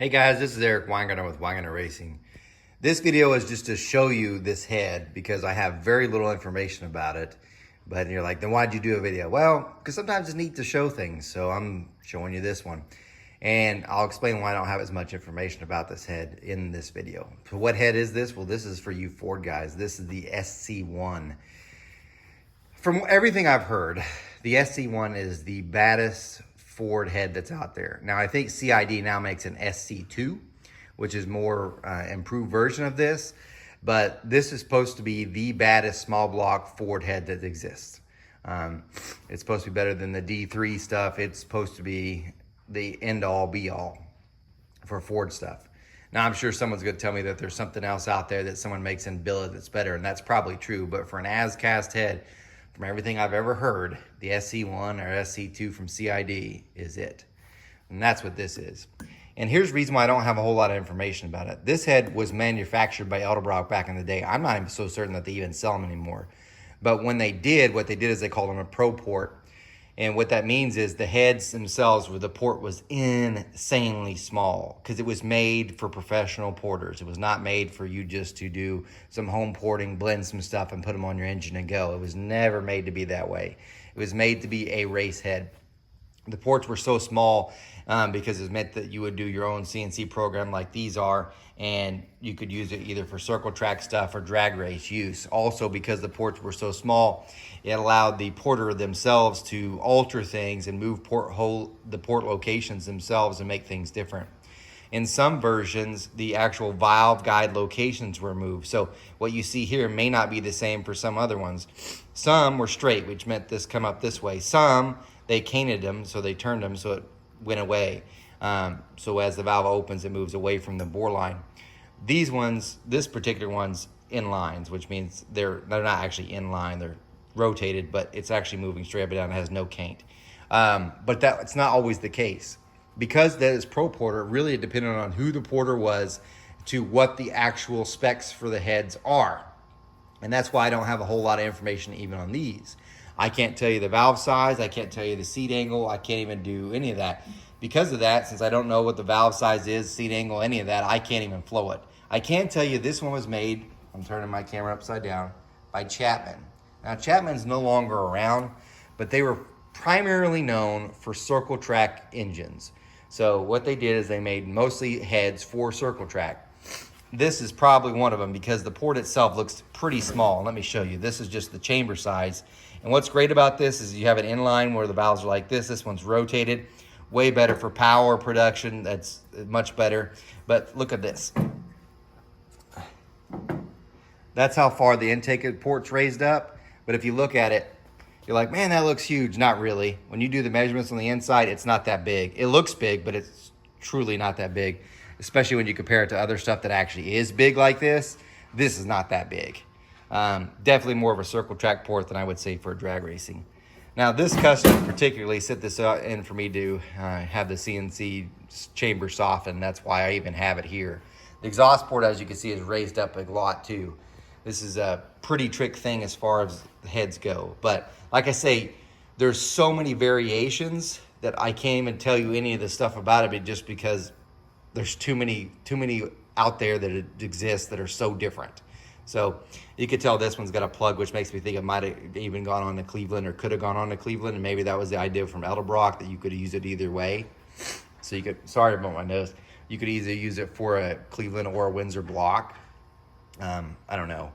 Hey guys, this is Eric Weingartner with Weingartner Racing. This video is just to show you this head because I have very little information about it. But you're like, then why'd you do a video? Well, because sometimes it's neat to show things. So I'm showing you this one. And I'll explain why I don't have as much information about this head in this video. So what head is this? Well, this is for you Ford guys. This is the SC1. From everything I've heard, the SC1 is the baddest Ford head that's out there. Now, I think CID now makes an SC2, which is more improved version of this, but this is supposed to be the baddest small block Ford head that exists. It's supposed to be better than the D3 stuff. It's supposed to be the end-all, be-all for Ford stuff. Now, I'm sure someone's going to tell me that there's something else out there that someone makes in billet that's better, and that's probably true, but for an as-cast head, from everything I've ever heard, the SC1 or SC2 from CID is it. And that's what this is. And here's the reason why I don't have a whole lot of information about it. This head was manufactured by Edelbrock back in the day. I'm not even so certain that they even sell them anymore. But when they did, what they did is they called them a Pro Port. And what that means is the heads themselves, where the port was insanely small because it was made for professional porters. It was not made for you just to do some home porting, blend some stuff and put them on your engine and go. It was never made to be that way. It was made to be a race head. The ports were so small because it meant that you would do your own CNC program like these are, and you could use it either for circle track stuff or drag race use. Also, because the ports were so small, it allowed the porter themselves to alter things and move the port locations themselves and make things different. In some versions, the actual valve guide locations were moved. So what you see here may not be the same for some other ones. Some were straight, which meant this come up this way. Some, they canted them, so they turned them so it went away. So as the valve opens, it moves away from the bore line. These ones, this particular one's in lines, which means they're not actually in line. They're rotated, but it's actually moving straight up and down. It has no cant. But it's not always the case. Because that is Pro Porter, really it depended on who the porter was to what the actual specs for the heads are. And that's why I don't have a whole lot of information even on these. I can't tell you the valve size. I can't tell you the seat angle. I can't even do any of that. Because of that, since I don't know what the valve size is, seat angle, any of that, I can't even flow it. I can tell you this one was made, I'm turning my camera upside down, by Chapman. Now, Chapman's no longer around, but they were primarily known for circle track engines. So what they did is they made mostly heads for circle track. This is probably one of them because the port itself looks pretty small. Let me show you. This is just the chamber size. And what's great about this is you have an inline where the valves are like this. This one's rotated. Way better for power production. That's much better. But look at this. That's how far the intake port's raised up. But if you look at it, you're like, man, that looks huge. Not really. When you do the measurements on the inside, it's not that big. It looks big, but it's truly not that big, especially when you compare it to other stuff that actually is big like this. This is not that big. Definitely more of a circle track port than I would say for drag racing. Now, this customer particularly set this in for me to have the CNC chamber soften. That's why I even have it here. The exhaust port, as you can see, is raised up a lot too. This is a pretty trick thing as far as the heads go. But like I say, there's so many variations that I can't even tell you any of the stuff about it just because there's too many out there that exist that are so different. So you could tell this one's got a plug, which makes me think it might have even gone on to Cleveland or could have gone on to Cleveland. And maybe that was the idea from Edelbrock, that you could use it either way. So you could, sorry about my nose, you could either use it for a Cleveland or a Windsor block. I don't know.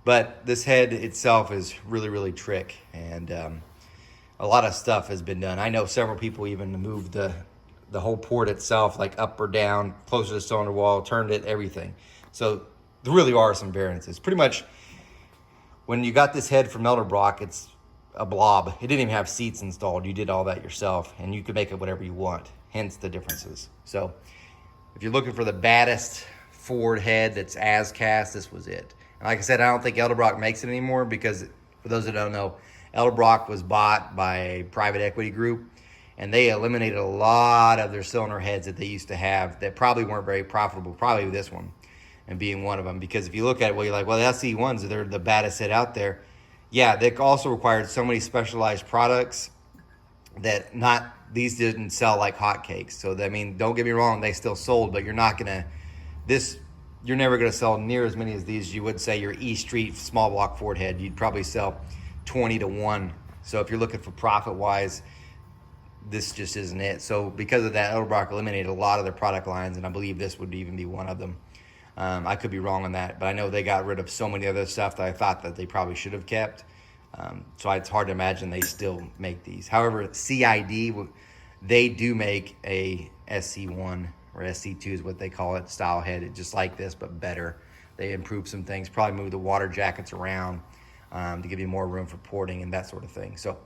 But this head itself is really, really trick. And a lot of stuff has been done. I know several people even moved the whole port itself, like up or down, closer to the cylinder wall, turned it, everything. So there really are some variances. Pretty much, when you got this head from Edelbrock, it's a blob. It didn't even have seats installed. You did all that yourself, and you could make it whatever you want, hence the differences. So if you're looking for the baddest Ford head that's as cast, this was it. And like I said, I don't think Edelbrock makes it anymore because, for those that don't know, Edelbrock was bought by a private equity group, and they eliminated a lot of their cylinder heads that they used to have that probably weren't very profitable, probably this one, and being one of them. Because if you look at it, well, you're like, well, the SE1s, they're the baddest head out there. Yeah, they also required so many specialized products that these didn't sell like hotcakes. So I mean, don't get me wrong, they still sold, but you're never gonna sell near as many as these. You would say your E Street small block Ford head, you'd probably sell 20 to 1. So if you're looking for profit wise, this just isn't it. So because of that, Edelbrock eliminated a lot of their product lines, and I believe this would even be one of them. I could be wrong on that, but I know they got rid of so many other stuff that I thought that they probably should have kept. So it's hard to imagine they still make these. However, CID, they do make a SC1 or SC2 is what they call it, style head. It's just like this, but better. They improved some things, probably moved the water jackets around to give you more room for porting and that sort of thing. So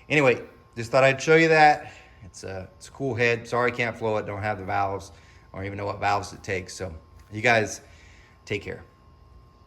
anyway, just thought I'd show you that. It's a cool head. Sorry I can't flow it, don't have the valves, or even know what valves it takes. So you guys take care.